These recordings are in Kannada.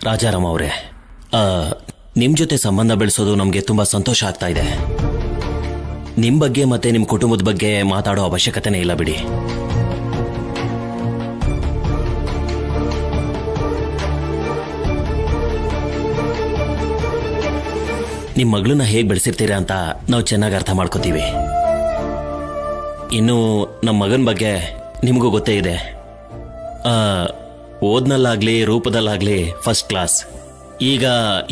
ರಾಜಾರಾಮ್ ಅವರೇ, ನಿಮ್ಮ ಜೊತೆ ಸಂಬಂಧ ಬೆಳೆಸೋದು ನಮಗೆ ತುಂಬ ಸಂತೋಷ ಆಗ್ತಾ ಇದೆ. ನಿಮ್ಮ ಬಗ್ಗೆ ಮತ್ತೆ ನಿಮ್ಮ ಕುಟುಂಬದ ಬಗ್ಗೆ ಮಾತಾಡೋ ಅವಶ್ಯಕತೆನೇ ಇಲ್ಲ ಬಿಡಿ. ನಿಮ್ಮ ಮಗಳನ್ನ ಹೇಗೆ ಬೆಳೆಸಿರ್ತೀರಾ ಅಂತ ನಾವು ಚೆನ್ನಾಗಿ ಅರ್ಥ ಮಾಡ್ಕೋತೀವಿ. ಇನ್ನು ನಮ್ಮ ಮಗನ ಬಗ್ಗೆ ನಿಮಗೂ ಗೊತ್ತೇ ಇದೆ. ಓದ್ನಲ್ಲಾಗ್ಲಿ ರೂಪದಲ್ಲಾಗ್ಲಿ ಫಸ್ಟ್ ಕ್ಲಾಸ್. ಈಗ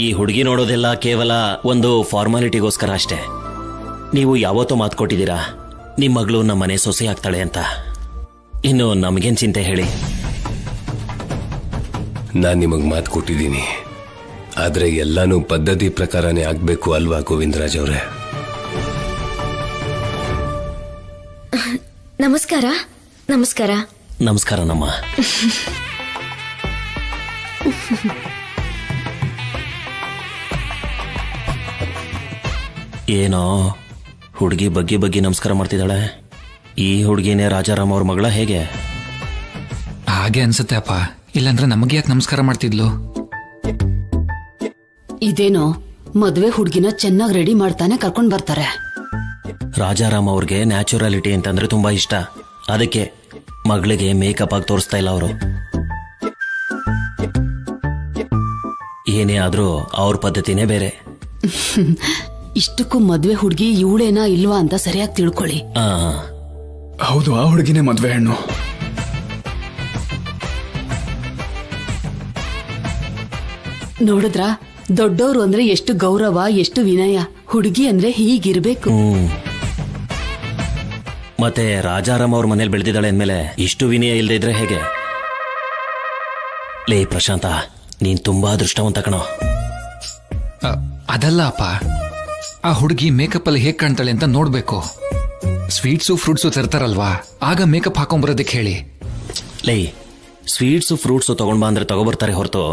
ಈ ಹುಡುಗಿ ನೋಡೋದೆಲ್ಲ ಕೇವಲ ಒಂದು ಫಾರ್ಮಾಲಿಟಿಗೋಸ್ಕರ ಅಷ್ಟೇ. ನೀವು ಯಾವತ್ತೋ ಮಾತು ಕೊಟ್ಟಿದ್ದೀರಾ ನಿಮ್ಮ ಮಗಳು ನಮ್ಮ ಮನೆ ಸೊಸೆ ಆಗ್ತಾಳೆ ಅಂತ. ಇನ್ನು ನಮಗೇನು ಚಿಂತೆ ಹೇಳಿ. ನಾನು ನಿಮಗೆ ಮಾತು ಕೊಟ್ಟಿದ್ದೀನಿ, ಆದರೆ ಎಲ್ಲಾನು ಪದ್ಧತಿ ಪ್ರಕಾರನೇ ಆಗಬೇಕು ಅಲ್ವಾ ಗೋವಿಂದರಾಜ್ ಅವರೇ? ನಮಸ್ಕಾರ. ನಮಸ್ಕಾರ. ನಮಸ್ಕಾರ ನಮ್ಮ. ಏನೋ ಹುಡುಗಿ ಬಗ್ಗೆ ನಮಸ್ಕಾರ ಮಾಡ್ತಿದ್ದಾಳೆ. ಈ ಹುಡುಗಿನೇ ರಾಜಾರಾಮ್ ಅವ್ರ ಮಗಳ ಹೇಗೆ? ಹಾಗೆ ಅನ್ಸುತ್ತೆ ಅಪ್ಪ, ಇಲ್ಲಾಂದ್ರೆ ನಮಗೆ ಯಾಕೆ ನಮಸ್ಕಾರ ಮಾಡ್ತಿದ್ಲು? ಇದೇನೋ ಮದ್ವೆ ಹುಡುಗಿನ ಚೆನ್ನಾಗಿ ರೆಡಿ ಮಾಡ್ತಾನೆ ಕರ್ಕೊಂಡ್ ಬರ್ತಾರೆ. ರಾಜಾರಾಮ್ ಅವ್ರಿಗೆ ನ್ಯಾಚುರಾಲಿಟಿ ಅಂತಂದ್ರೆ ತುಂಬಾ ಇಷ್ಟ. ಅದಕ್ಕೆ ಮಗಳಿಗೆ ಮೇಕಪ್ ಆಗಿ ತೋರಿಸ್ತಾ ಇಲ್ಲ ಅವರು. ಏನೇ ಆದ್ರೂ ಅವ್ರ ಪದ್ಧತಿನೇ ಬೇರೆ. ಇಷ್ಟಕ್ಕೂ ಮದ್ವೆ ಹುಡುಗಿ ಇವಳೇನಾ ಇಲ್ವಾ ಅಂತ ಸರಿಯಾಗಿ ತಿಳ್ಕೊಳ್ಳಿ. ಹೌದು, ಆ ಹುಡುಗಿನೇ ಮದ್ವೆ ಹೆಣ್ಣು. ನೋಡಿದ್ರ, ದೊಡ್ಡವರು ಅಂದ್ರೆ ಎಷ್ಟು ಗೌರವ, ಎಷ್ಟು ವಿನಯ. ಹುಡುಗಿ ಅಂದ್ರೆ ಹೀಗಿರ್ಬೇಕು. ಮತ್ತೆ ರಾಜಾರಾಮ್ ಅವ್ರ ಮನೇಲಿ ಬೆಳೆದಿದ್ದಾಳೆ ಅಂದ್ಮೇಲೆ ಇಷ್ಟು ವಿನಯ ಇಲ್ಲದೆ ಇದ್ರೆ ಹೇಗೆ? ಲೇ ಪ್ರಶಾಂತ, ನೀನ್ ತುಂಬಾ ಅದೃಷ್ಟವಂತ ಕಣೋ. ಅದಲ್ಲ ಅಪ್ಪ, ಆ ಹುಡುಗಿ ಮೇಕಪ್ ಅಲ್ಲಿ ಹೇಗ್ ಕಾಣ್ತಾಳೆ ಅಂತ ನೋಡ್ಬೇಕು. ಸ್ವೀಟ್ಸು ಫ್ರೂಟ್ಸು ತರ್ತಾರಲ್ವಾ, ಆಗ ಮೇಕಪ್ ಹಾಕೊಂಡ್ಬರೋದಕ್ಕೆ ಹೇಳಿ. ಲೈ, ಸ್ವೀಟ್ಸು ಫ್ರೂಟ್ಸು ತಗೊಂಡ್ಬಾ ಅಂದ್ರೆ ತಗೋಬರ್ತಾರೆ ಹೊರತು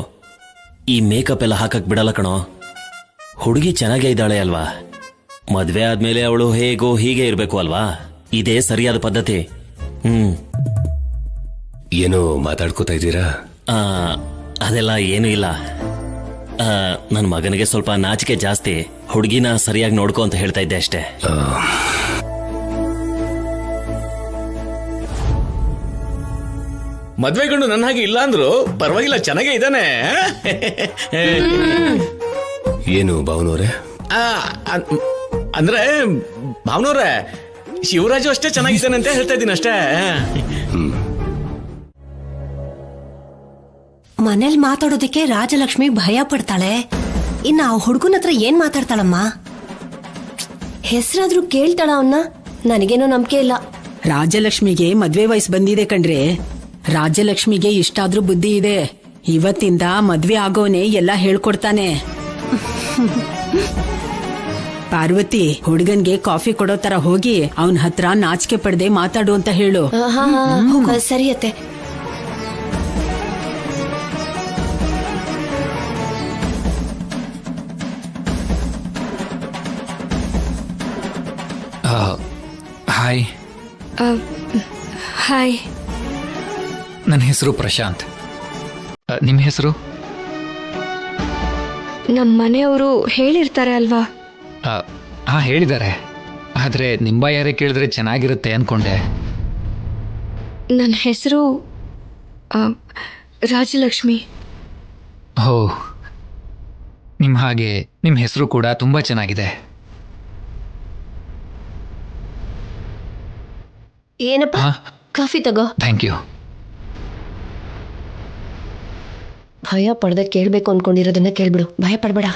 ಈ ಮೇಕಪ್ ಎಲ್ಲ ಹಾಕಕ್ ಬಿಡಲ್ಲ ಕಣೋ. ಹುಡುಗಿ ಚೆನ್ನಾಗೇ ಇದ್ದಾಳೆ ಅಲ್ವಾ? ಮದ್ವೆ ಆದ್ಮೇಲೆ ಅವಳು ಹೇಗೋ ಹೀಗೆ ಇರ್ಬೇಕು ಅಲ್ವಾ? ಇದೇ ಸರಿಯಾದ ಪದ್ಧತಿ. ಏನೋ ಮಾತಾಡ್ಕೋತಾ ಇದ್ದೀರಾ? ಅದೆಲ್ಲ ಏನೂ ಇಲ್ಲ. ನನ್ನ ಮಗನಿಗೆ ಸ್ವಲ್ಪ ನಾಚಿಕೆ ಜಾಸ್ತಿ. ಹುಡುಗಿನ ಸರಿಯಾಗಿ ನೋಡ್ಕೊ ಅಂತ ಹೇಳ್ತಾ ಇದ್ದೆ ಅಷ್ಟೇ. ಮದ್ವೆಗಂಡು ನನ್ನ ಹಾಗೆ ಇಲ್ಲ ಅಂದ್ರು ಪರವಾಗಿಲ್ಲ, ಚೆನ್ನಾಗೇ ಇದ್ದಾನೆ. ಏನು ಭಾವನವ್ರೆ? ಅಂದ್ರೆ ಭಾವನವ್ರೆ, ಶಿವರಾಜು ಅಷ್ಟೇ ಚೆನ್ನಾಗಿದ್ದಾನೆ ಅಂತ ಹೇಳ್ತಾ ಇದ್ದೀನಿ ಅಷ್ಟೇ. ಮನೇಲಿ ಮಾತಾಡೋದಕ್ಕೆ ರಾಜಲಕ್ಷ್ಮಿ ಭಯ ಪಡ್ತಾಳೆ. ಇನ್ನ ಆ ಹುಡುಗನ ಹತ್ರ ಏನ್ ಮಾತಾಡ್ತಾಳಮ್ಮ? ಹೆಸರಾದ್ರೂ ಕೇಳ್ತಾಳ ಅವನ್ನ? ನನಗೇನೋ ನಂಬಿಕೆ ಇಲ್ಲ. ರಾಜಲಕ್ಷ್ಮಿಗೆ ಮದ್ವೆ ವಯಸ್ಸು ಬಂದಿದೆ ಕಣ್ರೆ. ರಾಜಲಕ್ಷ್ಮಿಗೆ ಇಷ್ಟಾದ್ರೂ ಬುದ್ಧಿ ಇದೆ. ಇವತ್ತಿಂದ ಮದ್ವೆ ಆಗೋನೆ ಎಲ್ಲ ಹೇಳ್ಕೊಡ್ತಾನೆ. ಪಾರ್ವತಿ, ಹುಡುಗನ್ಗೆ ಕಾಫಿ ಕೊಡೋ ತರ ಹೋಗಿ ಅವನ ಹತ್ರ ನಾಚಿಕೆ ಪಡೆದೆ ಮಾತಾಡು ಅಂತ ಹೇಳು. ಸರಿಯತ್ತೆ. ಹಾಯ್. ಹಾಯ್. ನನ್ನ ಹೆಸರು ಪ್ರಶಾಂತ್. ನಿಮ್ಮ ಹೆಸರು? ನಮ್ಮ ಮನೆಯವರು ಹೇಳಿರ್ತಾರೆ ಅಲ್ವಾ? ಹಾ, ಹೇಳಿದ್ದಾರೆ. ಆದರೆ ನಿಮ್ಮ ಯಾರೇ ಕೇಳಿದ್ರೆ ಚೆನ್ನಾಗಿರುತ್ತೆ ಅಂದ್ಕೊಂಡೆ. ನನ್ನ ಹೆಸರು ರಾಜಲಕ್ಷ್ಮಿ. ಹೋ, ನಿಮ್ಮ ಹಾಗೆ ನಿಮ್ಮ ಹೆಸರು ಕೂಡ ತುಂಬ ಚೆನ್ನಾಗಿದೆ. ಏನಪ್ಪ, ಕಾಫಿ ತಗೋ. Thank you. ಭಯ ಪಡ್ದೆ ಕೇಳ್ಬೇಕು ಅನ್ಕೊಂಡಿರೋದನ್ನ ಕೇಳ್ಬಿಡು, ಭಯ ಪಡ್ಬೇಡ.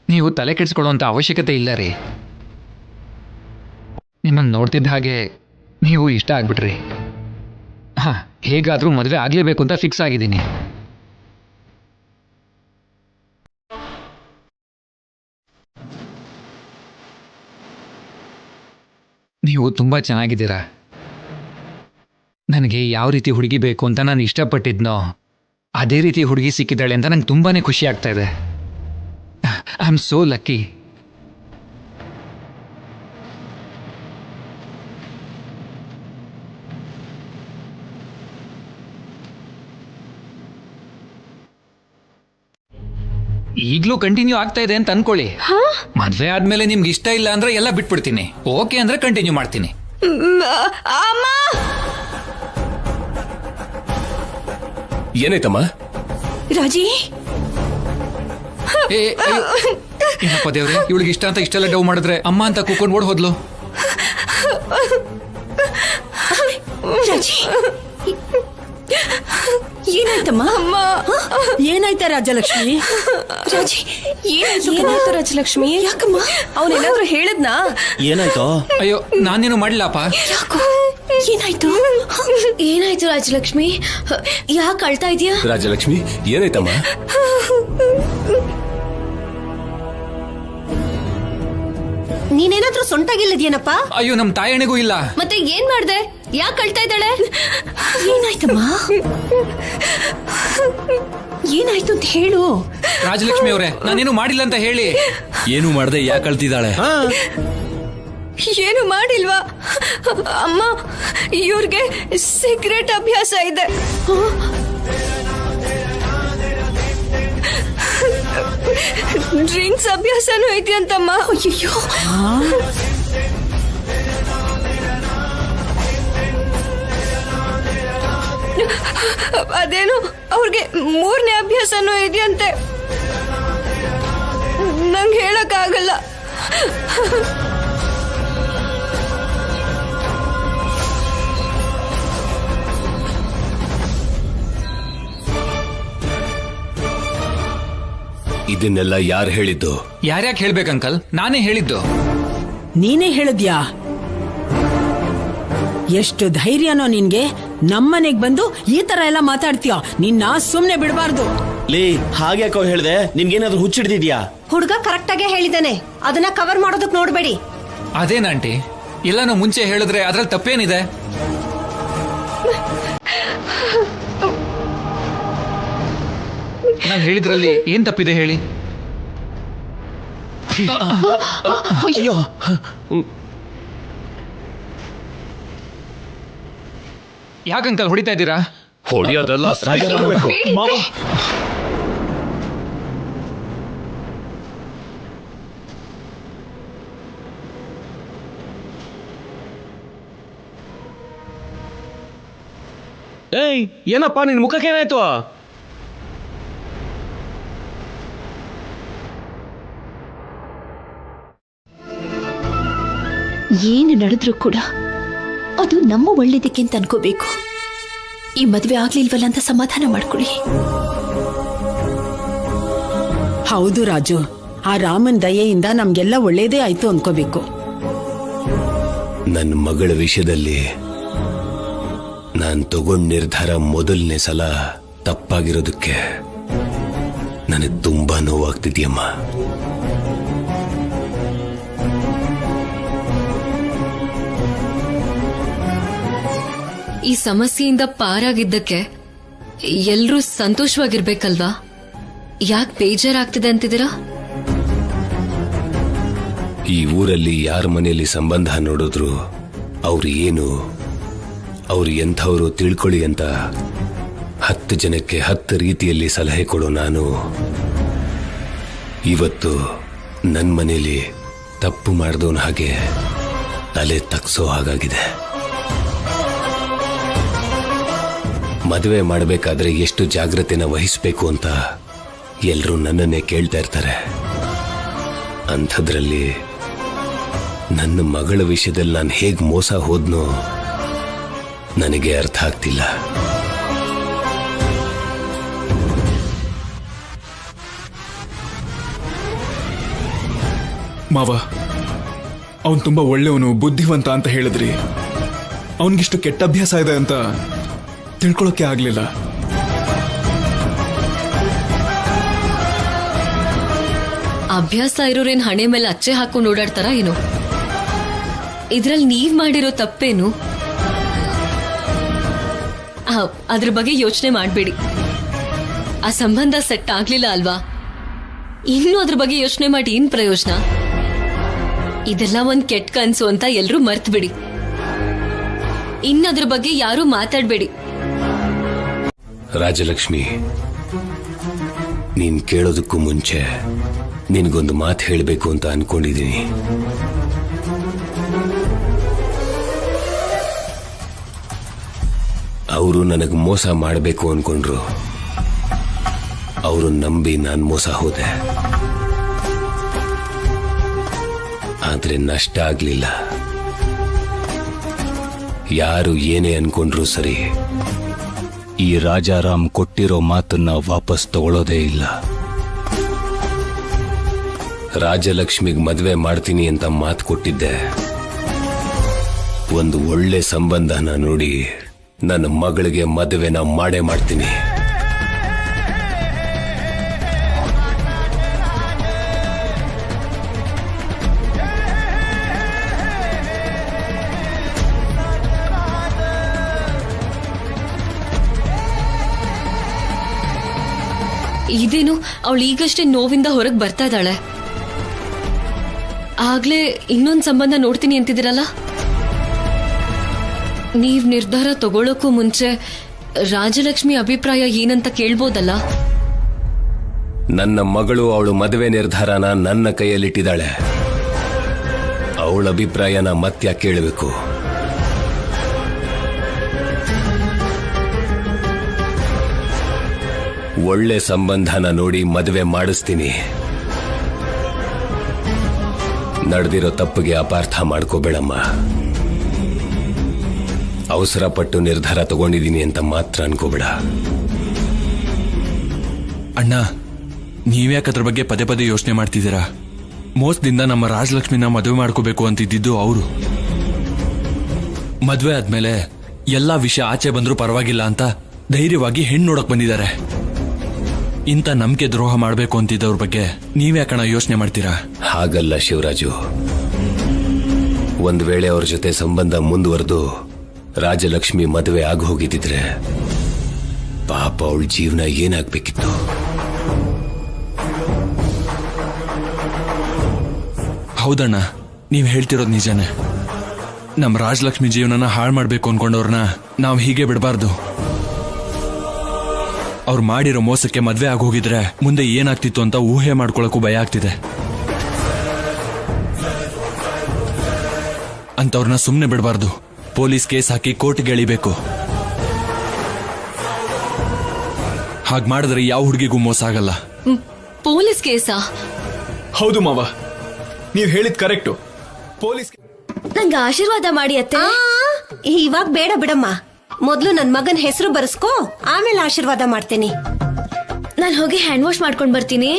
ನೀವು ತಲೆ ಕೆಡಿಸ್ಕೊಳ್ಳುವಂಥ ಅವಶ್ಯಕತೆ ಇಲ್ಲ ರೀ. ನಿಮ್ಮನ್ನು ನೋಡ್ತಿದ್ದ ಹಾಗೆ ನೀವು ಇಷ್ಟ ಆಗ್ಬಿಟ್ರಿ. ಹಾಂ, ಹೇಗಾದರೂ ಮದುವೆ ಆಗಲೇಬೇಕು ಅಂತ ಫಿಕ್ಸ್ ಆಗಿದ್ದೀನಿ. ನೀವು ತುಂಬ ಚೆನ್ನಾಗಿದ್ದೀರಾ. ನನಗೆ ಯಾವ ರೀತಿ ಹುಡುಗಿ ಬೇಕು ಅಂತ ನಾನು ಇಷ್ಟಪಟ್ಟಿದ್ನೋ ಅದೇ ರೀತಿ ಹುಡುಗಿ ಸಿಕ್ಕಿದ್ದಾಳೆ ಅಂತ ನಂಗೆ ತುಂಬಾ ಖುಷಿ ಆಗ್ತಾ ಇದೆ. I am so lucky. ಈಗಲೂ ಕಂಟಿನ್ಯೂ ಆಗ್ತಾ ಇದೆ ಅಂತ ಅನ್ಕೊಳ್ಳಿ. ಮದ್ವೆ ಆದ್ಮೇಲೆ ನಿಮ್ಗೆ ಇಷ್ಟ ಇಲ್ಲ ಅಂದ್ರೆ ಎಲ್ಲ ಬಿಟ್ಬಿಡ್ತೀನಿ. ಓಕೆ ಅಂದ್ರೆ ಕಂಟಿನ್ಯೂ ಮಾಡ್ತೀನಿ. ಏನಾಯ್ತಮ್ಮ? ರಾಜಿ, ಏನಪ್ಪ ದೇವ್ರೆ, ಇವಳಿಗೆ ಇಷ್ಟ ಅಂತ ಇಷ್ಟೆಲ್ಲ ಡವ್ ಮಾಡಿದ್ರೆ ಅಮ್ಮ ಅಂತ ಕೂಕೊಂಡು ಓಡ್ ಹೋದ್ಲು. ರಾಜಿ, ಏನಾಯ್ತಮ್ಮ? ಏನಾಯ್ತ ರಾಜಲಕ್ಷ್ಮಿ? ರಾಜಿ, ಏನಾಯ್ತು ರಾಜಲಕ್ಷ್ಮಿ? ಯಾಕಮ್ಮ? ಅವನೇನಾದ್ರೂ ಹೇಳದ್ನಾ? ಏನಾಯ್ತೋ? ಅಯ್ಯೋ, ನಾನೇನು ಮಾಡ್ಲಪ್ಪ. ಯಾಕೋ? ಏನಾಯ್ತು? ಏನಾಯ್ತು ರಾಜಲಕ್ಷ್ಮಿ? ಯಾಕೆ ಅಳ್ತಾ ಇದೀಯಾ? ರಾಜಲಕ್ಷ್ಮಿ, ಏನಾಯ್ತಮ್ಮ? ನೀನೇನಾದ್ರೂ ಸೊಂಟಾಗಿಲ್ಲದೇನಪ್ಪ? ಅಯ್ಯೋ, ನಮ್ ತಾಯಣೆಗೂ ಇಲ್ಲ. ಮತ್ತೆ ಏನ್ ಮಾಡ್ದೆ? ಯಾಕೆ ಅಳ್ತಾ ಇದ್ದಾಳೆ? ಏನಾಯ್ತಮ್ಮ? ಏನಾಯ್ತು ಅಂತ ಹೇಳು. ರಾಜಲಕ್ಷ್ಮಿ ಅವರೇ, ನಾನೇನು ಮಾಡಿಲ್ಲ ಅಂತ ಹೇಳಿ. ಏನು ಮಾಡದೆ ಯಾಕೆ ಕಳ್ತಿದ್ದಾಳೆ? ಏನು ಮಾಡಿಲ್ವಾ ಅಮ್ಮ? ಇವ್ರಿಗೆ ಸಿಗರೇಟ್ ಅಭ್ಯಾಸ ಇದೆ. ಡ್ರಿಂಕ್ಸ್ ಅಭ್ಯಾಸನೂ ಇದೆಯಂತಮ್ಮ. ಅಯ್ಯೋ, ಅದೇನು ಅವ್ರಿಗೆ 3ನೇ ಅಭ್ಯಾಸನೂ ಇದೆಯಂತೆ. ನಂಗೆ ಹೇಳಕ್ಕಾಗಲ್ಲ. ಇದನ್ನೆಲ್ಲ ಯಾರು ಹೇಳಿದ್ದು? ಯಾರ್ಯಾಕೆ ಹೇಳ್ಬೇಕು ಅಂಕಲ್? ನಾನೇ ಹೇಳಿದ್ದು. ನೀನೇ ಹೇಳಿದ್ಯಾ? ಎಷ್ಟು ಧೈರ್ಯನೋ ನಿನ್ಗೆ? ನಮ್ಮನೆಗ್ ಬಂದು ಈ ತರ ಎಲ್ಲ ಮಾತಾಡ್ತೀಯ? ನಿನ್ನ ಸುಮ್ನೆ ಬಿಡಬಾರ್ದು. ಲೇ, ಹಾಗ್ಯಾಕೋ ಹೇಳ್ದೆ? ನಿನ್ಗೇನಾದ್ರೂ ಹುಚ್ಚಿಡ್ದಿದ್ಯಾ? ಹುಡುಗ ಕರೆಕ್ಟ್ ಆಗೇ ಹೇಳಿದಾನೆ. ಅದನ್ನ ಕವರ್ ಮಾಡೋದಕ್ ನೋಡ್ಬೇಡಿ. ಅದೇನಾಂಟಿ, ಎಲ್ಲಾನು ಮುಂಚೆ ಹೇಳಿದ್ರೆ ಅದ್ರಲ್ಲಿ ತಪ್ಪೇನಿದೆ? ನಾನು ಹೇಳಿದ್ರಲ್ಲಿ ಏನ್ ತಪ್ಪಿದೆ ಹೇಳಿ? ಅಯ್ಯೋ, ಯಾಕಂಕಲ್ ಹೊಡಿತಾ ಇದ್ದೀರಾ? ಹೊಡಿಯೋದಲ್ಲ, ಏಯ್, ಏನಪ್ಪ ನಿನ್ ಮುಖಕ್ಕೆ ಏನಾಯ್ತು? ಏನು ನಡೆದ್ರೂ ಕೂಡ ಅದು ನಮ್ಮ ಒಳ್ಳೇದಕ್ಕೆ ಅಂತ ಅನ್ಕೋಬೇಕು. ಈ ಮದ್ವೆ ಆಗ್ಲಿಲ್ವಲ್ಲ ಅಂತ ಸಮಾಧಾನ ಮಾಡ್ಕೊಳ್ಳಿ. ಹೌದು ರಾಜು, ಆ ರಾಮನ್ ದಯೆಯಿಂದ ನಮ್ಗೆಲ್ಲ ಒಳ್ಳೇದೇ ಆಯ್ತು ಅನ್ಕೋಬೇಕು. ನನ್ನ ಮಗಳ ವಿಷಯದಲ್ಲಿ ನಾನು ತಗೊಂಡ್ ನಿರ್ಧಾರ ಮೊದಲನೇ ಸಲ ತಪ್ಪಾಗಿರೋದಕ್ಕೆ ನನಗೆ ತುಂಬಾ ನೋವಾಗ್ತಿದ್ಯಮ್ಮ. ಈ ಸಮಸ್ಯೆಯಿಂದ ಪಾರಾಗಿದ್ದಕ್ಕೆ ಎಲ್ರೂ ಸಂತೋಷವಾಗಿರ್ಬೇಕಲ್ವಾ? ಯಾಕೆ ಬೇಜಾರಾಗ್ತಿದೆ ಅಂತಿದ್ದೀರಾ? ಈ ಊರಲ್ಲಿ ಯಾರ ಮನೆಯಲ್ಲಿ ಸಂಬಂಧ ನೋಡಿದ್ರು ಅವ್ರು ಏನು, ಅವ್ರು ಎಂಥವ್ರು ತಿಳ್ಕೊಳ್ಳಿ ಅಂತ 10 ಜನಕ್ಕೆ 10 ರೀತಿಯಲ್ಲಿ ಸಲಹೆ ಕೊಡೋ ನಾನು ಇವತ್ತು ನನ್ನ ಮನೆಯಲ್ಲಿ ತಪ್ಪು ಮಾಡಿದವನ ಹಾಗೆ ತಲೆ ತಗ್ಸೋ ಹಾಗಾಗಿದೆ. ಮದುವೆ ಮಾಡಬೇಕಾದ್ರೆ ಎಷ್ಟು ಜಾಗ್ರತೆನ ವಹಿಸಬೇಕು ಅಂತ ಎಲ್ಲರೂ ನನ್ನನ್ನೇ ಕೇಳ್ತಾ ಇರ್ತಾರೆ. ಅಂಥದ್ರಲ್ಲಿ ನನ್ನ ಮಗಳ ವಿಷಯದಲ್ಲಿ ನಾನು ಹೇಗೆ ಮೋಸ ಹೋದ್ನೋ ನನಗೆ ಅರ್ಥ ಆಗ್ತಿಲ್ಲ. ಮಾವ, ಅವನ್ ತುಂಬಾ ಒಳ್ಳೆಯವನು, ಬುದ್ಧಿವಂತ ಅಂತ ಹೇಳಿದ್ರಿ. ಅವನಿಗಿಷ್ಟು ಕೆಟ್ಟ ಅಭ್ಯಾಸ ಇದೆ ಅಂತ ತಿಳ್ಕೊಳಕ್ಕೆ ಆಗ್ಲಿಲ್ಲ. ಅಭ್ಯಾಸ ಇರೋರೇನ್ ಹಣೆ ಮೇಲೆ ಅಚ್ಚೆ ಹಾಕೊಂಡು ಓಡಾಡ್ತಾರ ಏನು? ಇದ್ರಲ್ಲಿ ನೀವ್ ಮಾಡಿರೋ ತಪ್ಪೇನು? ಅದ್ರ ಬಗ್ಗೆ ಯೋಚನೆ ಮಾಡ್ಬೇಡಿ. ಆ ಸಂಬಂಧ ಸೆಟ್ ಆಗ್ಲಿಲ್ಲ ಅಲ್ವಾ? ಇನ್ನು ಅದ್ರ ಬಗ್ಗೆ ಯೋಚನೆ ಮಾಡಿ ಏನ್ ಪ್ರಯೋಜನ? ಇದೆಲ್ಲ ಒಂದ್ ಕೆಟ್ಟ ಕನ್ಸು ಅಂತ ಎಲ್ರೂ ಮರ್ತ್ ಬಿಡಿ. ಇನ್ನದ್ರ ಬಗ್ಗೆ ಯಾರು ಮಾತಾಡ್ಬೇಡಿ. ರಾಜಲಕ್ಷ್ಮಿ, ನೀನ್ ಕೇಳೋದಕ್ಕೂ ಮುಂಚೆ ನಿನ್ಗೊಂದು ಮಾತು ಹೇಳಬೇಕು ಅಂತ ಅನ್ಕೊಂಡಿದ್ದೀನಿ. ಅವರು ನನಗೆ ಮೋಸ ಮಾಡಬೇಕು ಅನ್ಕೊಂಡ್ರು. ಅವರು ನಂಬಿ ನಾನು ಮೋಸ ಹೋದೆ. ಆದ್ರೆ ನಷ್ಟ ಆಗ್ಲಿಲ್ಲ. ಯಾರು ಏನೇ ಅನ್ಕೊಂಡ್ರು ಸರಿ, ಈ ರಾಜಾರಾಮ್ ಕೊಟ್ಟಿರೋ ಮಾತನ್ನ ವಾಪಸ್ ತಗೊಳ್ಳೋದೇ ಇಲ್ಲ. ರಾಜಲಕ್ಷ್ಮಿಗ್ ಮದ್ವೆ ಮಾಡ್ತೀನಿ ಅಂತ ಮಾತು ಕೊಟ್ಟಿದ್ದೆ. ಒಂದು ಒಳ್ಳೆ ಸಂಬಂಧನ ನೋಡಿ ನನ್ನ ಮಗಳಿಗೆ ಮದುವೆನ ಮಾಡೇ ಮಾಡ್ತೀನಿ. ಇದೇನು, ಅವಳು ಈಗಷ್ಟೇ ನೋವಿಂದ ಹೊರಗೆ ಬರ್ತಾ ಇದ್ದಾಳೆ. ಆಗ್ಲೇ ಇನ್ನೊಂದ್ ಸಂಬಂಧ ನೋಡ್ತೀನಿ ಅಂತಿದಿರಲ್ಲ. ನೀವ್ ನಿರ್ಧಾರ ತಗೊಳ್ಳೋಕ್ಕೂ ಮುಂಚೆ ರಾಜಲಕ್ಷ್ಮಿ ಅಭಿಪ್ರಾಯ ಏನಂತ ಕೇಳ್ಬೋದಲ್ಲ? ನನ್ನ ಮಗಳು ಅವಳು ಮದುವೆ ನಿರ್ಧಾರನ ನನ್ನ ಕೈಯಲ್ಲಿಟ್ಟಿದ್ದಾಳೆ. ಅವಳ ಅಭಿಪ್ರಾಯನ ಮತ್ತ್ಯಾಕೆ ಕೇಳಬೇಕು? ಒಳ್ಳೆ ಸಂಬಂಧನ ನೋಡಿ ಮದುವೆ ಮಾಡಿಸ್ತೀನಿ. ನಡೆದಿರೋ ತಪ್ಪಿಗೆ ಅಪಾರ್ಥ ಮಾಡ್ಕೋಬೇಡಮ್ಮ. ಅವಸರ ಪಟ್ಟು ನಿರ್ಧಾರ ತಗೊಂಡಿದ್ದೀನಿ ಅಂತ ಮಾತ್ರ ಅನ್ಕೋಬೇಡ. ಅಣ್ಣ, ನೀವ್ಯಾಕೆ ಅದ್ರ ಬಗ್ಗೆ ಪದೇ ಪದೇ ಯೋಚನೆ ಮಾಡ್ತಿದ್ದೀರಾ? ಮೋಸದಿಂದ ನಮ್ಮ ರಾಜಲಕ್ಷ್ಮಿನ ಮದುವೆ ಮಾಡ್ಕೋಬೇಕು ಅಂತಿದ್ದು ಅವರು. ಮದುವೆ ಆದ್ಮೇಲೆ ಎಲ್ಲಾ ವಿಷಯ ಆಚೆ ಬಂದ್ರೂ ಪರವಾಗಿಲ್ಲ ಅಂತ ಧೈರ್ಯವಾಗಿ ಹೆಣ್ಣು ನೋಡಕ್ ಬಂದಿದ್ದಾರೆ. ಇಂಥ ನಂಬಿಕೆ ದ್ರೋಹ ಮಾಡಬೇಕು ಅಂತಿದ್ದವ್ರ ಬಗ್ಗೆ ನೀವ್ಯಾಕಣ ಯೋಚನೆ ಮಾಡ್ತೀರಾ? ಹಾಗಲ್ಲ ಶಿವರಾಜು. ಒಂದ್ ವೇಳೆ ಅವ್ರ ಜೊತೆ ಸಂಬಂಧ ಮುಂದುವರೆದು ರಾಜಲಕ್ಷ್ಮಿ ಮದುವೆ ಆಗಿ ಹೋಗಿದ್ದಿದ್ರೆ ಪಾಪ ಅವಳ ಜೀವನ ಏನಾಗ್ಬೇಕಿತ್ತು? ಹೌದಣ್ಣ, ನೀವ್ ಹೇಳ್ತಿರೋದು ನಿಜಾನೇ. ನಮ್ ರಾಜಲಕ್ಷ್ಮಿ ಜೀವನನ ಹಾಳು ಮಾಡ್ಬೇಕು ಅನ್ಕೊಂಡವ್ರನ್ನ ನಾವ್ ಹೀಗೆ ಬಿಡಬಾರ್ದು. ಅವ್ರು ಮಾಡಿರೋ ಮೋಸಕ್ಕೆ ಮದ್ವೆ ಆಗೋಗಿದ್ರೆ ಮುಂದೆ ಏನಾಗ್ತಿತ್ತು ಅಂತ ಊಹೆ ಮಾಡ್ಕೊಳಕ್ಕೂ ಭಯ ಆಗ್ತಿದೆ. ಅಂತವ್ರನ್ನ ಸುಮ್ಮನೆ ಬಿಡಬಾರ್ದು. ಪೊಲೀಸ್ ಕೇಸ್ ಹಾಕಿ ಕೋರ್ಟ್ಗೆ ಎಳಿಬೇಕು. ಹಾಗೆ ಮಾಡಿದ್ರೆ ಯಾವ ಹುಡುಗಿಗೂ ಮೋಸ ಆಗಲ್ಲ. ಪೊಲೀಸ್ ಕೇಸಾ? ಹೌದು ಮಾವ, ನೀವ್ ಹೇಳಿದ್ ಕರೆಕ್ಟು. ಪೊಲೀಸ್ ನಂಗೆ ಆಶೀರ್ವಾದ ಮಾಡಿ ಅತ್ತೆ. ಇವಾಗ ಬೇಡ ಬಿಡಮ್ಮ. ಮೊದ್ಲು ನನ್ ಮಗನ್ ಹೆಸರು ಬರೆಸ್ಕೋ, ಆಮೇಲೆ ಆಶೀರ್ವಾದ ಮಾಡ್ತೀನಿ. ನಾನು ಹೋಗಿ ಹ್ಯಾಂಡ್ ವಾಶ್ ಮಾಡ್ಕೊಂಡ್ ಬರ್ತೀನಿ.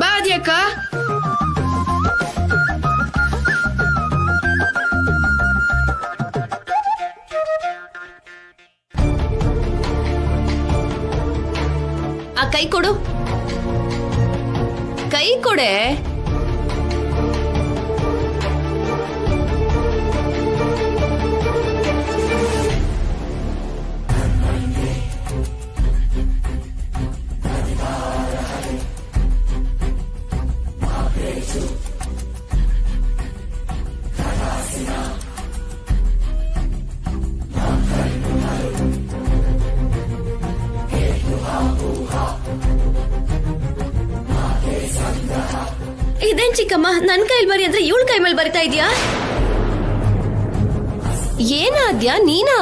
ಬಾದ್ಯಕ್ಕ. ಆ ಕೈ ಕೊಡು. ಕೈ ಕೊಡೆ. ಇದೇನ್ ಚಿಕ್ಕಮ್ಮ, ನನ್ ಕೈಲಿ ಬರಿ ಅಂದ್ರೆ ಇವಳ ಕೈ ಮೇಲೆ ಬರಿತಾ ಇದೀಯಾ? ಏನಾದ್ಯಾ ನೀನಾ?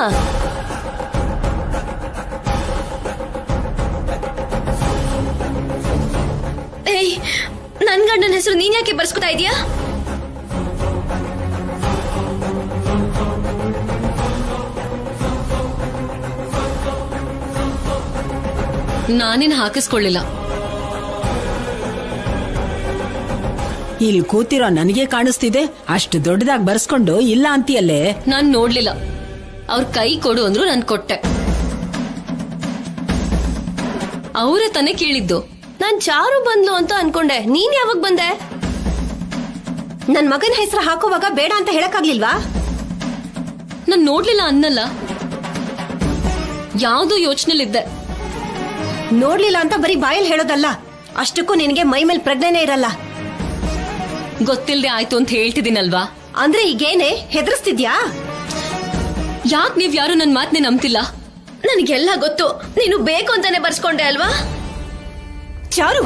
ಏಯ್, ನನ್ ಗಂಡನ ಹೆಸರು ನೀನ್ ಯಾಕೆ ಬರ್ಸ್ಕೊತಾ ಇದೀಯಾ? ನಾನೇನ್ ಹಾಕಿಸ್ಕೊಳ್ಳಿಲ್ಲ. ಇಲ್ಲಿ ಕೂತಿರೋ ನನಗೆ ಕಾಣಿಸ್ತಿದೆ, ಅಷ್ಟು ದೊಡ್ಡದಾಗಿ ಬರ್ಸ್ಕೊಂಡು ಇಲ್ಲ ಅಂತೀಯಲ್ಲೇ. ನಾನ್ ನೋಡ್ಲಿಲ್ಲ. ಅವ್ರ ಕೈ ಕೊಡು ಅಂದ್ರು ನಾನ್ ಕೊಟ್ಟೆ. ಅವರೇ ತಾನೇ ಕೇಳಿದ್ದು. ನಾನ್ ಚಾರು ಬಂದ್ಲು ಅಂತ ಅನ್ಕೊಂಡೆ. ನೀನ್ ಯಾವಾಗ ಬಂದೆ? ನನ್ ಮಗನ ಹೆಸರು ಹಾಕುವಾಗ ಬೇಡ ಅಂತ ಹೇಳಕ್ಕಾಗ್ಲಿಲ್ವಾ? ನಾನ್ ನೋಡ್ಲಿಲ್ಲ ಅನ್ನಲ್ಲ, ಯಾವ್ದೋ ಯೋಚನೆಲಿದ್ದೆ. ನೋಡ್ಲಿಲ್ಲ ಅಂತ ಬರೀ ಬಾಯಲ್ಲಿ ಹೇಳೋದಲ್ಲ, ಅಷ್ಟಕ್ಕೂ ನಿನಗೆ ಮೈ ಮೇಲೆ ಪ್ರಜ್ಞೆನೇ ಇರಲ್ಲ. ಗೊತ್ತಿಲ್ದೆ ಆಯ್ತು ಅಂತ ಹೇಳ್ತಿದ್ದೀನಲ್ವಾ? ಅಂದ್ರೆ ಈಗೇನೆ ಹೆದರ್ಸ್ತಿದ್ಯಾ? ಯಾಕ್ ನೀವ್ ಯಾರು ನನ್ ಮಾತ್ನೇ ನಂಬ್ತಿಲ್ಲ? ನನಗೆಲ್ಲ ಗೊತ್ತು, ನೀನು ಬೇಕು ಅಂತಾನೆ ಬರ್ಸ್ಕೊಂಡೆ ಅಲ್ವಾ? ಚಾರು,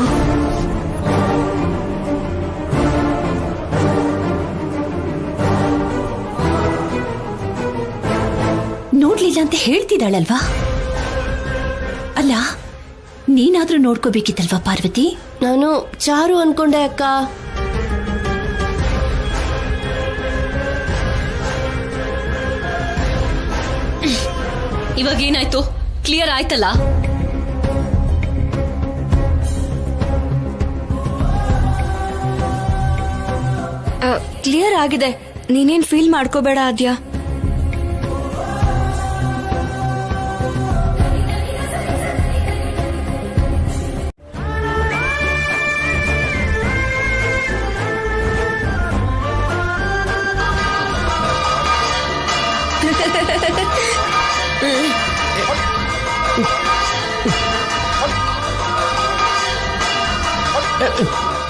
ನೋಡ್ಲಿಲ್ಲ ಅಂತ ಹೇಳ್ತಿದ್ದಾಳಲ್ವಾ? ಅಲ್ಲ, ನೀನಾದ್ರೂ ನೋಡ್ಕೋಬೇಕಿತ್ತಲ್ವಾ ಪಾರ್ವತಿ? ನಾನು ಚಾರು ಅನ್ಕೊಂಡೆ ಅಕ್ಕ. ಇವಾಗ ಏನಾಯ್ತು? ಕ್ಲಿಯರ್ ಆಯ್ತಲ್ಲ? ಕ್ಲಿಯರ್ ಆಗಿದೆ, ನೀನೇನ್ ಫೀಲ್ ಮಾಡ್ಕೋಬೇಡ ಆದ್ಯಾ.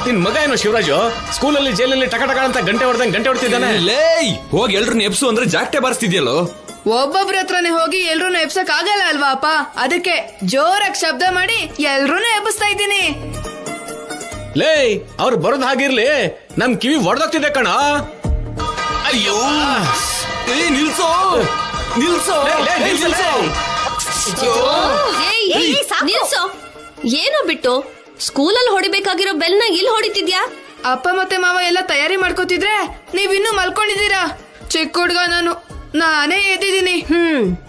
ನಿನ್ ಮಗ ಏನೋ ಶಿವರಾಜು ಸ್ಕೂಲಲ್ಲಿ ಜೈಲಲ್ಲಿ ಟಕ ಟಕ ಅಂತ ಗಂಟೆ ಹೊಡ್ತಿದ್ದಾನೆ. ಹೋಗಿ ಎಲ್ರು ಎಪ್ಸು ಅಂದ್ರೆ ಜಾಕ್ಟೆ ಬಾರಿಸ್ತಿದ್ಯಲ್ಲೋ. ಒಬ್ಬೊಬ್ರ ಹತ್ರನೇ ಹೋಗಿ ಎಲ್ರೂನು ಎಬ್ಸಕ್ ಆಗಲ್ಲ ಅಲ್ವಾ ಅಪ್ಪ? ಅದಕ್ಕೆ ಜೋರಾಗಿ ಶಬ್ದ ಮಾಡಿ ಎಲ್ರೂನು ಎಬ್ಬಿಸ್ತಾ ಇದ್ದೀನಿ. ಲೇ, ಅವ್ರು ಬರೋದ್ ಹಾಗಿರ್ಲಿ, ನಮ್ ಕಿವಿ ಒಡೆದೋಗ್ತಿದೆ ಕಣ. ಅಯ್ಯೋ, ನಿಲ್ಸೋ ನಿಲ್ಸೋ ನಿಲ್ಸೋ. ಏನೋ ಬಿಟ್ಟು ಸ್ಕೂಲಲ್ಲಿ ಹೊಡಿಬೇಕಾಗಿರೋ ಬೆಲ್ನ ಇಲ್ಲಿ ಹೊಡಿತಿದ್ಯಾ? ಅಪ್ಪ ಮತ್ತೆ ಮಾವ ಎಲ್ಲ ತಯಾರಿ ಮಾಡ್ಕೋತಿದ್ರೆ ನೀವಿನ್ನೂ ಮಲ್ಕೊಂಡಿದ್ದೀರಾ. ಚಿಕ್ಕ ಹುಡ್ಗ ನಾನೇ ಎದ್ದಿದ್ದೀನಿ.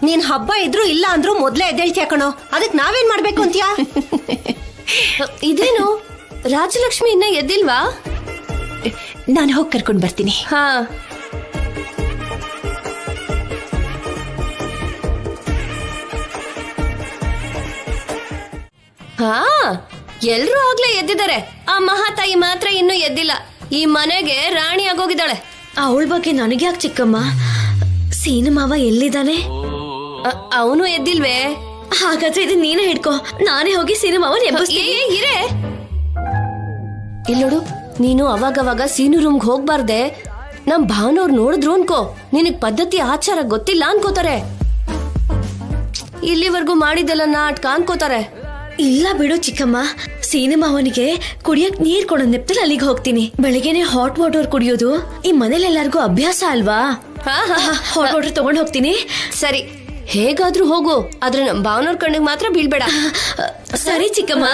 ನೀನ್ ಹಬ್ಬ ಇದ್ರು ಇಲ್ಲ ಅಂದ್ರೂ ಮೊದ್ಲೇ ಎದ್ದೇಳ್ತೀಯ ಕಣೋ. ಅದಕ್ ನಾವೇನ್ ಮಾಡ್ಬೇಕು ಅಂತೀಯಾ? ಇದೇನು ರಾಜಲಕ್ಷ್ಮಿ ಇನ್ನ ಎದ್ದಿಲ್ವಾ? ನಾನು ಹೋಗಿ ಕರ್ಕೊಂಡ್ ಬರ್ತೀನಿ. ಹಾ, ಹಾ, ಎಲ್ರೂ ಆಗ್ಲೇ ಎದ್ದಿದ್ದಾರೆ. ಆ ಮಹಾತಾಯಿ ಮಾತ್ರ ಇನ್ನೂ ಎದ್ದಿಲ್ಲ. ಈ ಮನೆಗೆ ರಾಣಿ ಆಗೋಗಿದ್ದಾಳೆ. ಅವಳ ಬಗ್ಗೆ ನನಗೆ ಯಾಕೆ ಚಿಕ್ಕಮ್ಮ? ಸೀನು ಮಾವ ಎಲ್ಲಿದ್ದಾನೆ? ಅವನು ಎದ್ದಿಲ್ವೇ? ಹಾಗಾದ್ರೆ ಇದು ನೀನೇ ಹಿಡ್ಕೋ, ನಾನೇ ಹೋಗಿ ಸೀನು ಮಾವನ್ ಎಬ್ಬಿಸ್ತೀನಿ. ಇರೇ ಇಲ್ಲೋಡು, ನೀನು ಅವಾಗವಾಗ ಸೀನು ರೂಮ್ಗೆ ಹೋಗ್ಬಾರ್ದೆ. ನಮ್ ಭಾವನವ್ರು ನೋಡಿದ್ರು ಅನ್ಕೋ, ನಿನಗ್ ಪದ್ಧತಿ ಆಚಾರ ಗೊತ್ತಿಲ್ಲ ಅನ್ಕೋತಾರೆ. ಇಲ್ಲಿವರೆಗೂ ಮಾಡಿದ್ದೆಲ್ಲ ನಾಟಕ ಅನ್ಕೋತಾರೆ. ಇಲ್ಲ ಬಿಡು ಚಿಕ್ಕಮ್ಮ, ಸೀನು ಮಾವನಿಗೆ ಕುಡಿಯಕ್ ನೀರ್ ಕೊಡೋ ನೆಪ್ತಲ್ಲಿ ಅಲ್ಲಿಗೆ ಹೋಗ್ತೀನಿ. ಬೆಳಿಗ್ಗೆನೆ ಹಾಟ್ ವಾಟರ್ ಕುಡಿಯೋದು ಈ ಮನೇಲಿ ಎಲ್ಲರಿಗೂ ಅಭ್ಯಾಸ ಅಲ್ವಾ? ಹಾಟ್ ವಾಟರ್ ತಗೊಂಡ್ ಹೋಗ್ತೀನಿ. ಸರಿ, ಹೇಗಾದ್ರೂ ಹೋಗು, ಆದ್ರೆ ನಮ್ ಭಾವನವ್ರ ಕಣ್ಣಿಗೆ ಮಾತ್ರ ಬೀಳ್ಬೇಡ. ಸರಿ ಚಿಕ್ಕಮ್ಮ.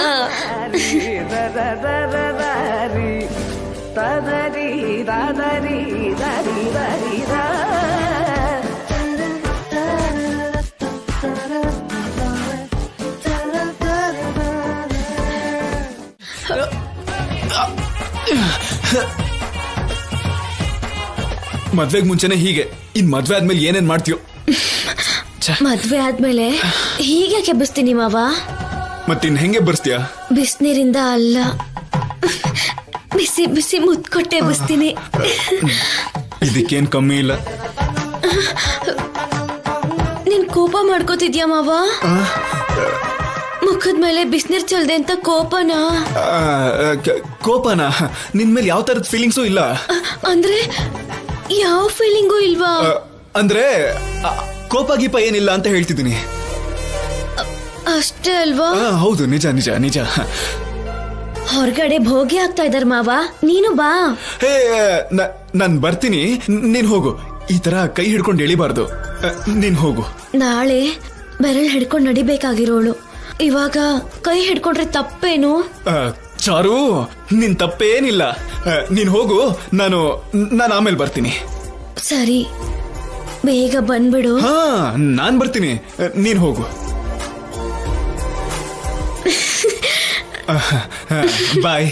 ಮದ್ವೆಗ್ ಮುಂಚೆನೆ ಹೀಗೆ, ಇನ್ ಮದ್ವೆ ಆದ್ಮೇಲೆ ಏನೇನ್ ಮಾಡ್ತೀಯೋ? ಮದ್ವೆ ಆದ್ಮೇಲೆ ಹೀಗೆ ಕೆಬ್ಬಿಸ್ತೀನಿ ಮಾವ. ಮತ್ತಿನ್ ಹೆಂಗೆ ಬರ್ಸ್ತೀಯ? ಬಿಸಿನೀರಿಂದ ಅಲ್ಲ, ಬಿಸಿ ಬಿಸಿ ಮುತ್ಕೊಟ್ಟೆ ಎಬ್ಬಿಸ್ತೀನಿ. ಇದಕ್ಕೇನ್ ಕಮ್ಮಿ ಇಲ್ಲ. ನೀನ್ ಕೋಪ ಮಾಡ್ಕೋತಿದ್ಯಾ ಮಾವ? ಮುಖದ ಮೇಲೆ ಬಿಸಿನೀರ್ ಚಲ್ದೆ ಅಂತ ಕೋಪನಾ? ಕೋಪನಾ? ನಿನ್ ಮೇಲೆ ಯಾವ ತರದ ಫೀಲಿಂಗ್ಸು ಇಲ್ಲ. ಅಂದ್ರೆ ಯಾವ ಫೀಲಿಂಗು ಇಲ್ವಾ? ಅಂದ್ರೆ ಕೋಪ ಗೀಪ ಏನಿಲ್ಲ ಅಂತ ಹೇಳ್ತಿದ್ದೀನಿ. ಅಷ್ಟೇ ಅಲ್ವಾ? ಹೌದು, ನಿಜ ನಿಜ ನಿಜ. ಹೊರಗಡೆ ಭೋಗಿ ಆಗ್ತಾ ಇದಾರ ಮಾವ, ನೀನು ಬಾ. ಹೇ, ನಾನ್ ಬರ್ತೀನಿ, ನೀನ್ ಹೋಗು. ಈ ತರ ಕೈ ಹಿಡ್ಕೊಂಡು ಎಳಿಬಾರ್ದು. ನೀನ್ ಹೋಗು. ನಾಳೆ ಬೆರಳು ಹಿಡ್ಕೊಂಡು ನಡಿಬೇಕಾಗಿರೋಳು, ಇವಾಗ ಕೈ ಹಿಡ್ಕೊಂಡ್ರೆ ತಪ್ಪೇನು? ಚಾರು, ನಿನ್ ತಪ್ಪೇನಿಲ್ಲ. ನೀನ್ ಹೋಗು, ನಾನು ಆಮೇಲೆ ಬರ್ತೀನಿ. ಸರಿ, ಬೇಗ ಬಂದ್ಬಿಡು. ಹಾ, ನಾನ್ ಬರ್ತೀನಿ, ನೀನ್ ಹೋಗು. ಬಾಯ್.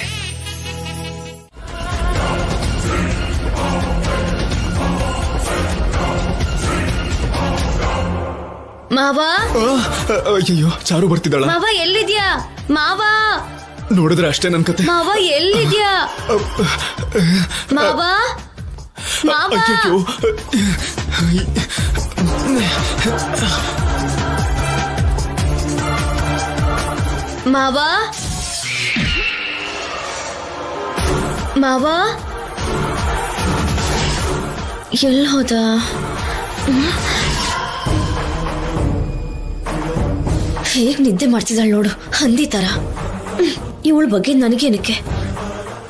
ಮಾವ, ಅಯ್ಯೋ, ಚಾರು ಬರ್ತಿದ್ದಾಳ. ಮಾವ ಎಲ್ಲಿದ್ಯಾ? ಮಾವ ನೋಡಿದ್ರೆ ಅಷ್ಟೇ ನನ್ ಕತೆ. ಮಾವ ಎಲ್ಲಿದ್ಯಾ? ಮಾವ ಮಾವ ಅಯ್ಯಯ್ಯೋ. ಮಾವ ಮಾವ ಎಲ್ಲಿ ಹೋದ? ಹೇಗ್ ನಿದ್ದೆ ಮಾಡ್ತಿದ್ದಾಳೆ ನೋಡು, ಹಂದಿ ತರ. ಇವಳ ಬಗ್ಗೆ ನನಗೇನಕ್ಕೆ?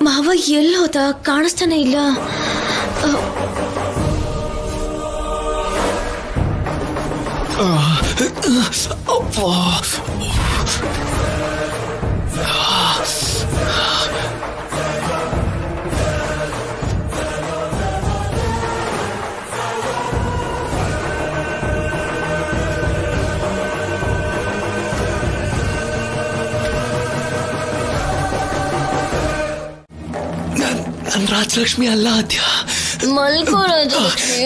ಮಾವ ಎಲ್ಲಿ ಹೋದ? ಕಾಣಿಸ್ತಾನೆ ಇಲ್ಲ. ನನ್ ರಾಜಲಕ್ಷ್ಮಿ ಅಲ್ಲ ಆದ್ಯ. ಮಲ್ಕೋ ರಾಜಲಕ್ಷ್ಮಿ.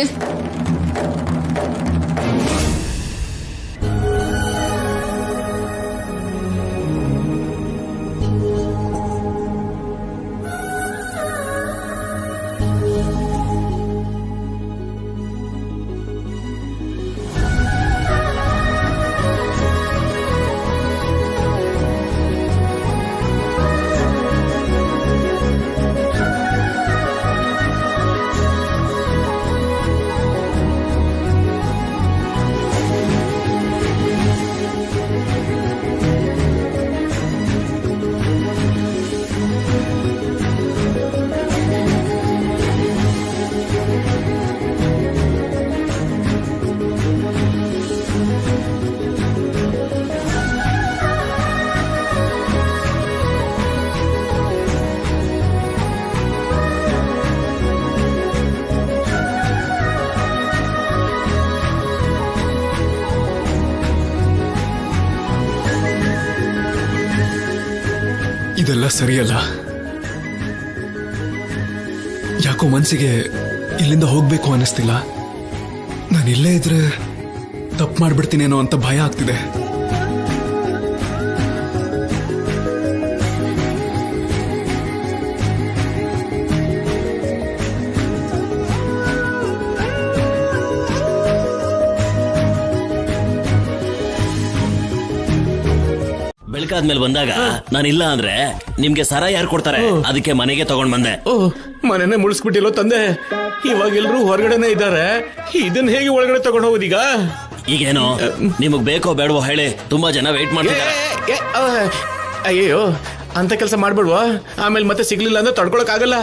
ಇದೆಲ್ಲ ಸರಿಯಲ್ಲ. ಯಾಕೋ ಮನ್ಸಿಗೆ ಇಲ್ಲಿಂದ ಹೋಗ್ಬೇಕು ಅನ್ನಿಸ್ತಿಲ್ಲ. ನಾನು ಇಲ್ಲೇ ಇದ್ರೆ ತಪ್ಪು ಮಾಡ್ಬಿಡ್ತೀನೇನೋ ಅಂತ ಭಯ ಆಗ್ತಿದೆ. ಬೆಳಕಾದ್ಮೇಲೆ ಬಂದಾಗ ನಾನಿಲ್ಲ ಅಂದ್ರೆ ನಿಮ್ಗೆ ಸರ ಯಾರು ಕೊಡ್ತಾರೆ? ಅದಕ್ಕೆ ಮನೆಗೆ ತಗೊಂಡ್ ಬಂದೆ. ಮನೆನೇ ಮುಳಿಸ್ಬಿಟ್ಟಿಲ್ಲೋ ತಂದೆ. ಇವಾಗ ಎಲ್ರು ಹೊರಗಡೆನೆ ಇದ್ದಾರೆ. ಇದನ್ನ ಹೇಗೆ ಒಳಗಡೆ ತಗೊಂಡ್ ಹೋಗೋದೀಗ? ಈಗೇನೋ ನಿಮಗ್ ಬೇಕೋ ಬೇಡವೋ ಹೇಳಿ, ತುಂಬಾ ಜನ ವೇಟ್ ಮಾಡ್ತಿದ್ದಾರೆ. ಅಯ್ಯೋ, ಅಂತ ಕೆಲಸ ಮಾಡ್ಬಿಡ್ವಾ? ಆಮೇಲೆ ಮತ್ತೆ ಸಿಗ್ಲಿಲ್ಲ ಅಂದ್ರೆ ತಡ್ಕೊಳಕ್ ಆಗಲ್ಲ.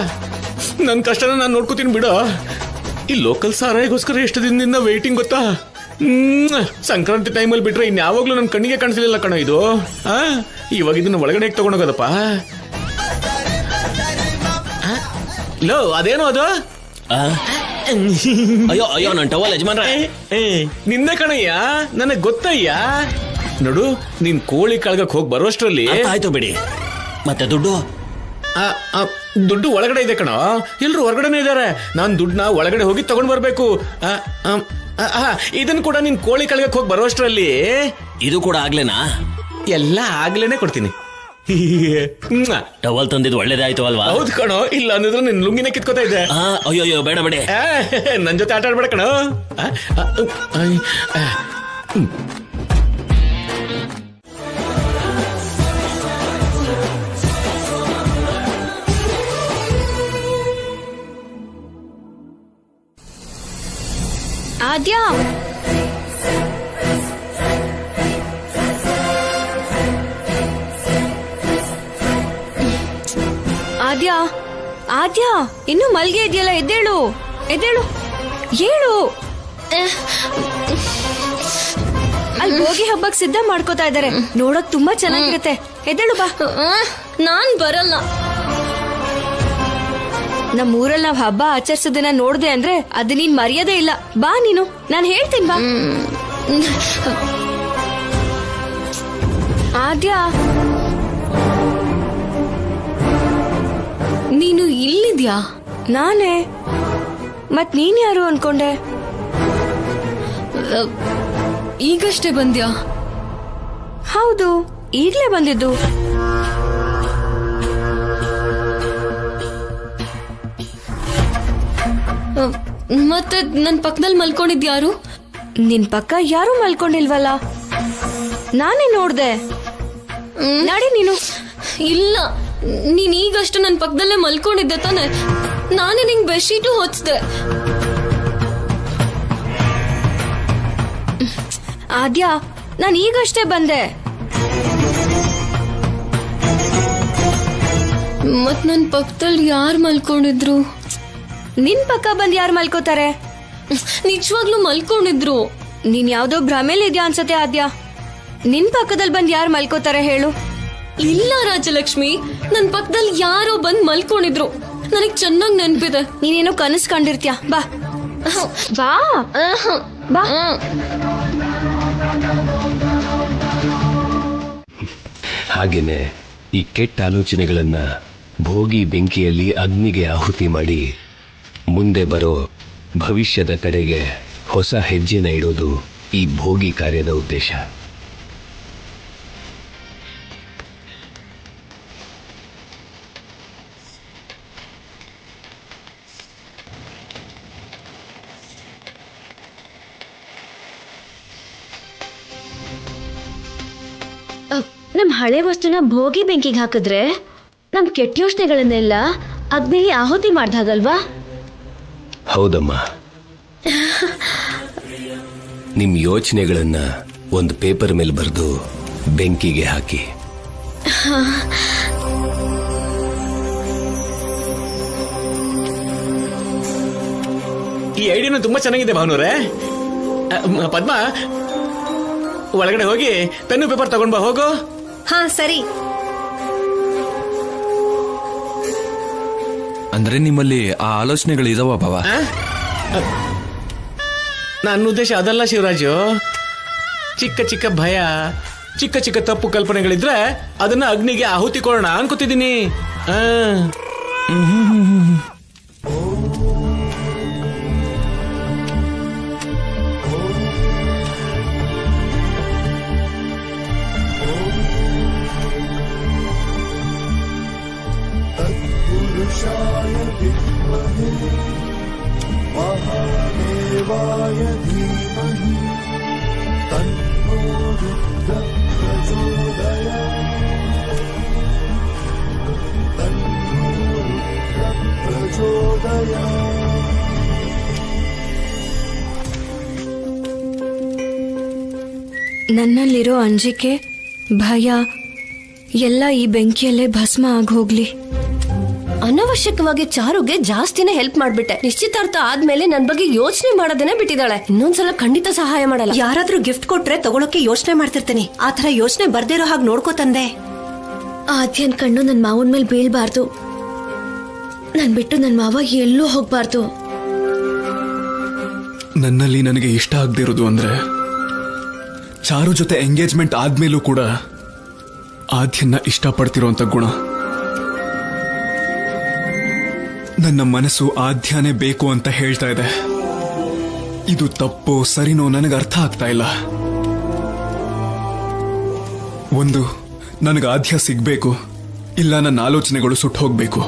ನನ್ ಕಷ್ಟನ ನಾನು ನೋಡ್ಕೋತೀನಿ ಬಿಡು. ಈ ಲೋಕಲ್ ಸಾರಾಯಿಗೋಸ್ಕರ ಎಷ್ಟು ದಿನದಿಂದ ವೇಟಿಂಗ್ ಗೊತ್ತಾ? ಸಂಕ್ರಾಂತಿ ಟೈಮಲ್ಲಿ ಬಿಟ್ರೆ ಇನ್ಯಾವಾಗ್ಲೂ ನನ್ ಕಣ್ಣಿಗೆ ಕಾಣಿಸ್ಲಿಲ್ಲ ಕಣ ಇದು. ಇವಾಗ ಇದನ್ನ ಒಳಗಡೆ ಹೇಗೆ ತಗೊಂಡೋಗೋದಪ್ಪ? ಲೋ, ಅದೇನೋ ಅದು? ಅಯ್ಯೋ ಅಯ್ಯೋ, ನನ್ ಟವಲ್ ಯಜಮಾನ್ರ. ನಿಂದೆ ಕಣಯ್ಯ, ನನಗ್ ಗೊತ್ತಯ್ಯ. ನೋಡು, ನೀನ್ ಕೋಳಿ ಕಳ್ಗಕ್ ಹೋಗಿ ಬರೋಷ್ಟ್ರಲ್ಲಿ ಆಯ್ತು ಬಿಡಿ. ಮತ್ತೆ ದುಡ್ಡು? ದುಡ್ಡು ಒಳಗಡೆ ಇದೆ ಕಣ. ಎಲ್ರು ಹೊರಗಡೆನೆ ಇದಾರೆ. ನಾನ್ ದುಡ್ಡನ್ನ ಒಳಗಡೆ ಹೋಗಿ ತಗೊಂಡ್ ಬರ್ಬೇಕು. ಇದನ್ ಕೂಡ ನೀನ್ ಕೋಳಿ ಕಳ್ಗಕ್ ಹೋಗಿ ಬರೋಷ್ಟ್ರಲ್ಲಿ. ಇದು ಕೂಡ ಆಗ್ಲೇನಾ? ಎಲ್ಲ ಆಗ್ಲೇನೆ ಕೊಡ್ತೀನಿ. ಟವಲ್ ತಂದಿದ್ದು ಒಳ್ಳೇದಾಯ್ತು ಅಲ್ವಾ? ಹೌದು ಕಣೋ, ಇಲ್ಲ ಅಂದಿದ್ರೆ ನಿನ್ ಲುಂಗಿನೇ ಕಿತ್ಕೋತಾ ಇದ್ದೆ. ಅಯ್ಯೋ ಬೇಡ ಬೇಡ, ನನ್ ಜೊತೆ ಆಟ ಆಡ್ಬೇಡ ಕಣೋ. ಆದ್ಯ, ಆದ್ಯ, ಆದ್ಯ, ಇನ್ನು ಮಲ್ಗೆ ಇದೆಯಲ್ಲ, ಎದ್ದೇಳು ಎದ್ದೇಳು, ಏಳು. ಅಲ್ಲಿ ಹೋಗಿ ಹಬ್ಬಕ್ಕೆ ಸಿದ್ಧ ಮಾಡ್ಕೋತಾ ಇದಾರೆ. ನೋಡಕ್ ತುಂಬಾ ಚೆನ್ನಾಗಿರುತ್ತೆ. ಎದ್ದೇಳು ಬಾ. ನಾನ್ ಬರಲ್ಲ. ನಮ್ಮೂರಲ್ಲಿ ನಾವ್ ಹಬ್ಬ ಆಚರಿಸೋದನ್ನ ನೋಡ್ದೆ ಅಂದ್ರೆ ಅದು ನೀನ್ ಮರ್ಯಾದೆ ಇಲ್ಲ. ಬಾ ನೀನು, ನಾನ್ ಹೇಳ್ತೀನಿ ಬಾ. ಆದ್ಯ, ನೀನು ಇಲ್ಲಿದ್ಯಾ? ನಾನೇ. ಮತ್ ನೀನ್ ಯಾರು ಅನ್ಕೊಂಡೆ? ಈಗಷ್ಟೇ ಬಂದ್ಯಾ? ಹೌದು, ಈಗ್ಲೇ ಬಂದಿದ್ದು. ಮತ್ತೆ ನನ್ ಪಕ್ಕದಲ್ಲಿ ಮಲ್ಕೊಂಡಿದ್ಯಾರು? ನಿನ್ ಪಕ್ಕ ಯಾರು ಮಲ್ಕೊಂಡಿಲ್ವಲ್ಲ, ನಾನೇ ನೋಡ್ದೆ. ನಡಿ ನೀನು. ಇಲ್ಲ, ನೀನ್ ಈಗಷ್ಟು ನನ್ ಪಕ್ಕದಲ್ಲೇ ಮಲ್ಕೊಂಡಿದ್ದೆ ತಾನೆ. ನಾನೇ ನಿಂಗ್ ಬೆಡ್ಶೀಟು ಹೊಚ್ದೆ. ಆದ್ಯ, ನಾನು ಈಗಷ್ಟೇ ಬಂದೆ. ಮತ್ ನನ್ ಪಕ್ಕದಲ್ಲಿ ಯಾರು ಮಲ್ಕೊಂಡಿದ್ರು? ನಿನ್ ಪಕ್ಕ ಬಂದ್ ಯಾರು ಮಲ್ಕೋತಾರೆ? ನಿಜವಾಗ್ಲೂ ಮಲ್ಕೊಂಡಿದ್ರು. ನೀನ್ ಯಾವ್ದೋ ಭ್ರಮೇಲಿ ಇದ್ಯಾ ಅನ್ಸತ್ತೆ ಆದ್ಯ. ನಿನ್ ಪಕ್ಕದಲ್ಲಿ ಬಂದ್ ಯಾರು ಮಲ್ಕೋತಾರೆ ಹೇಳು? ಇಲ್ಲ ರಾಜಲಕ್ಷ್ಮಿ, ನನ್ ಪಕ್ಕದಲ್ಲಿ ಯಾರೋ ಬಂದ್ ಮಲ್ಕೊಂಡಿದ್ರು. ನನಗ್ ಚೆನ್ನಾಗ್ ನೆನ್ಪಿದೆ. ನೀನೇನೋ ಕನಸು ಕಂಡಿರ್ತೀಯ. ಬಾ ಬಾ ಬಾ. ಹಾಗೇನೆ ಈ ಕೆಟ್ಟ ಆಲೋಚನೆಗಳನ್ನ ಭೋಗಿ ಬೆಂಕಿಯಲ್ಲಿ ಅಗ್ನಿಗೆ ಆಹುತಿ ಮಾಡಿ ಮುಂದೆ ಬರೋ ಭವಿಷ್ಯದ ಕಡೆಗೆ ಹೊಸ ಹೆಜ್ಜೆನ ಇಡೋದು ಈ ಭೋಗಿ ಕಾರ್ಯದ ಉದ್ದೇಶ. ನಮ್ ಹಳೆ ವಸ್ತುನ ಭೋಗಿ ಬೆಂಕಿಗೆ ಹಾಕಿದ್ರೆ ನಮ್ ಕೆಟ್ಟ ಯೋಚನೆಗಳನ್ನೆಲ್ಲ ಅಗ್ನಿಗೆ ಆಹುತಿ ಮಾಡ್ದಾಗಲ್ವಾ? ಹೌದಮ್ಮ. ನಿಮ್ ಯೋಚನೆಗಳನ್ನ ಒಂದು ಪೇಪರ್ ಮೇಲೆ ಬರೆದು ಬೆಂಕಿಗೆ ಹಾಕಿ. ಈ ಐಡಿಯಾನು ತುಂಬಾ ಚೆನ್ನಾಗಿದೆ ಭಾವನವ್ರೆ. ಪದ್ಮ, ಒಳಗಡೆ ಹೋಗಿ ಪೆನ್ನು ಪೇಪರ್ ತಗೊಂಡ್ ಬಾ ಹೋಗು. ಹಾ ಸರಿ. ಅಂದ್ರೆ ನಿಮ್ಮಲ್ಲಿ ಆ ಆಲೋಚನೆಗಳು ಇದಾವ ಭಾವ? ನನ್ನ ಉದ್ದೇಶ ಅದಲ್ಲ ಶಿವರಾಜು. ಚಿಕ್ಕ ಚಿಕ್ಕ ಭಯ, ಚಿಕ್ಕ ಚಿಕ್ಕ ತಪ್ಪು ಕಲ್ಪನೆಗಳಿದ್ರೆ ಅದನ್ನ ಅಗ್ನಿಗೆ ಆಹುತಿ ಕೊಡೋಣ ಅನ್ಕೋತಿದ್ದೀನಿ. ನನ್ನಲ್ಲಿರೋ ಅಂಜಿಕೆ, ಭಯ ಎಲ್ಲ ಈ ಬೆಂಕಿಯಲ್ಲೇ ಭಸ್ಮ ಆಗೋಗ್ಲಿ. ಅನವಶ್ಯಕವಾಗಿ ಚಾರುಗೆ ಜಾಸ್ತಿನೇ ಹೆಲ್ಪ್ ಮಾಡ್ಬಿಟ್ಟೆ. ನಿಶ್ಚಿತಾರ್ಥ ಆದ್ಮೇಲೆ ನನ್ ಬಗ್ಗೆ ಯೋಚನೆ ಮಾಡೋದನ್ನೇ ಬಿಟ್ಟಿದ್ದಾಳೆ. ಇನ್ನೊಂದ್ಸಲ ಖಂಡಿತ ಸಹಾಯ ಮಾಡಲ್ಲ. ಯಾರಾದ್ರೂ ಗಿಫ್ಟ್ ಕೊಟ್ರೆ ತಗೊಳಕ್ಕೆ ಯೋಚನೆ ಮಾಡ್ತಿರ್ತೀನಿ. ಆ ತರ ಯೋಚನೆ ಬರ್ದಿರೋ ಹಾಗೆ ನೋಡ್ಕೋತಂದೆ. ಆದ್ಯನ್ ಕಣ್ಣು ನನ್ ಮಾವನ್ ಮೇಲೆ ಬೀಳ್ಬಾರ್ದು. ನನ್ ಬಿಟ್ಟು ನನ್ ಮಾವ ಎಲ್ಲೂ ಹೋಗ್ಬಾರ್ದು. ನನ್ನಲ್ಲಿ ನನಗೆ ಇಷ್ಟ ಆಗದಿರೋದು ಅಂದ್ರೆ ಚಾರು ಜೊತೆ ಎಂಗೇಜ್ಮೆಂಟ್ ಆದ್ಮೇಲೂ ಕೂಡ ಆದ್ಯನ್ನ ಇಷ್ಟಪಡ್ತಿರೋಂಥ ಗುಣ. ನನ್ನ ಮನಸ್ಸು ಆದ್ಯನೇ ಬೇಕು ಅಂತ ಹೇಳ್ತಾ ಇದೆ. ಇದು ತಪ್ಪೋ ಸರಿನೋ ನನಗೆ ಅರ್ಥ ಆಗ್ತಾ ಇಲ್ಲ. ಒಂದು, ನನಗೆ ಆದ್ಯ ಸಿಗ್ಬೇಕು, ಇಲ್ಲ ನನ್ನ ಆಲೋಚನೆಗಳು ಸುಟ್ಟು ಹೋಗ್ಬೇಕು.